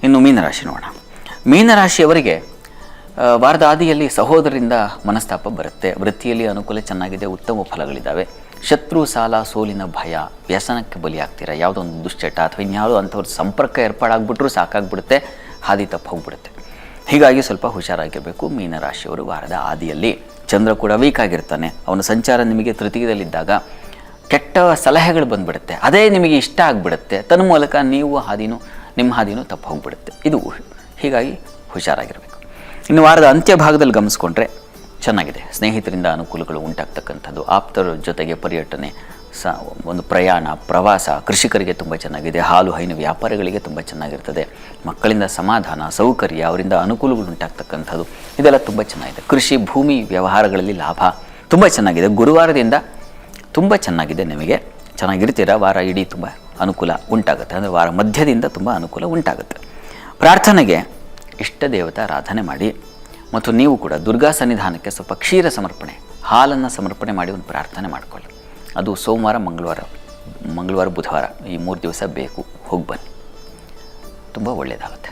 ಇನ್ನು ಮೀನರಾಶಿ ನೋಡೋಣ. ಮೀನರಾಶಿಯವರಿಗೆ ವಾರದ ಆದಿಯಲ್ಲಿ ಸಹೋದರರಿಂದ ಮನಸ್ತಾಪ ಬರುತ್ತೆ. ವೃತ್ತಿಯಲ್ಲಿ ಅನುಕೂಲ ಚೆನ್ನಾಗಿದೆ, ಉತ್ತಮ ಫಲಗಳಿದ್ದಾವೆ. ಶತ್ರು, ಸಾಲ, ಸೋಲಿನ ಭಯ, ವ್ಯಸನಕ್ಕೆ ಬಲಿಯಾಗ್ತೀರಾ. ಯಾವುದೋ ಒಂದು ದುಶ್ಚಟ ಅಥವಾ ಇನ್ಯಾವುದೋ ಅಂಥವ್ರ ಸಂಪರ್ಕ ಏರ್ಪಾಡಾಗ್ಬಿಟ್ರೂ ಸಾಕಾಗ್ಬಿಡುತ್ತೆ, ಹಾದಿ ತಪ್ಪು ಹೋಗ್ಬಿಡುತ್ತೆ. ಹೀಗಾಗಿ ಸ್ವಲ್ಪ ಹುಷಾರಾಗಿರಬೇಕು ಮೀನರಾಶಿಯವರು. ವಾರದ ಆದಿಯಲ್ಲಿ ಚಂದ್ರ ಕೂಡ ವೀಕ್ ಆಗಿರ್ತಾನೆ. ಅವನ ಸಂಚಾರ ನಿಮಗೆ ತೃತೀಯದಲ್ಲಿದ್ದಾಗ ಕೆಟ್ಟ ಸಲಹೆಗಳು ಬಂದುಬಿಡುತ್ತೆ, ಅದೇ ನಿಮಗೆ ಇಷ್ಟ ಆಗಿಬಿಡುತ್ತೆ. ತನ್ನ ಮೂಲಕ ನಿಮ್ಮ ಹಾದಿನೂ ತಪ್ಪು ಹೋಗ್ಬಿಡುತ್ತೆ. ಇದು ಹೀಗಾಗಿ ಹುಷಾರಾಗಿರಬೇಕು. ಇನ್ನು ವಾರದ ಅಂತ್ಯ ಭಾಗದಲ್ಲಿ ಗಮನಿಸ್ಕೊಂಡ್ರೆ ಚೆನ್ನಾಗಿದೆ. ಸ್ನೇಹಿತರಿಂದ ಅನುಕೂಲಗಳು ಉಂಟಾಗ್ತಕ್ಕಂಥದ್ದು, ಆಪ್ತರ ಜೊತೆಗೆ ಪರ್ಯಟನೆ, ಒಂದು ಪ್ರಯಾಣ, ಪ್ರವಾಸ, ಕೃಷಿಕರಿಗೆ ತುಂಬ ಚೆನ್ನಾಗಿದೆ. ಹಾಲು ಹೈನು ವ್ಯಾಪಾರಿಗಳಿಗೆ ತುಂಬ ಚೆನ್ನಾಗಿರ್ತದೆ. ಮಕ್ಕಳಿಂದ ಸಮಾಧಾನ, ಸೌಕರ್ಯ, ಅವರಿಂದ ಅನುಕೂಲಗಳು ಉಂಟಾಗ್ತಕ್ಕಂಥದ್ದು ಇದೆಲ್ಲ ತುಂಬ ಚೆನ್ನಾಗಿದೆ. ಕೃಷಿ, ಭೂಮಿ ವ್ಯವಹಾರಗಳಲ್ಲಿ ಲಾಭ ತುಂಬ ಚೆನ್ನಾಗಿದೆ. ಗುರುವಾರದಿಂದ ತುಂಬ ಚೆನ್ನಾಗಿದೆ, ನಿಮಗೆ ಚೆನ್ನಾಗಿರ್ತೀರ. ವಾರ ಇಡೀ ತುಂಬ ಅನುಕೂಲ ಉಂಟಾಗುತ್ತೆ. ಅಂದರೆ ವಾರ ಮಧ್ಯದಿಂದ ತುಂಬ ಅನುಕೂಲ ಉಂಟಾಗುತ್ತೆ. ಪ್ರಾರ್ಥನೆಗೆ ಇಷ್ಟ ದೇವತಾ ಆರಾಧನೆ ಮಾಡಿ. ಮತ್ತು ನೀವು ಕೂಡ ದುರ್ಗಾ ಸನ್ನಿಧಾನಕ್ಕೆ ಸ್ವಲ್ಪ ಕ್ಷೀರ ಸಮರ್ಪಣೆ, ಹಾಲನ್ನು ಸಮರ್ಪಣೆ ಮಾಡಿ ಒಂದು ಪ್ರಾರ್ಥನೆ ಮಾಡಿಕೊಳ್ಳಿ. ಅದು ಸೋಮವಾರ, ಮಂಗಳವಾರ, ಬುಧವಾರ ಈ 3 ದಿವಸ ಬೇಕು. ಹೋಗಿ ಬನ್ನಿ, ತುಂಬ ಒಳ್ಳೆಯದಾಗುತ್ತೆ.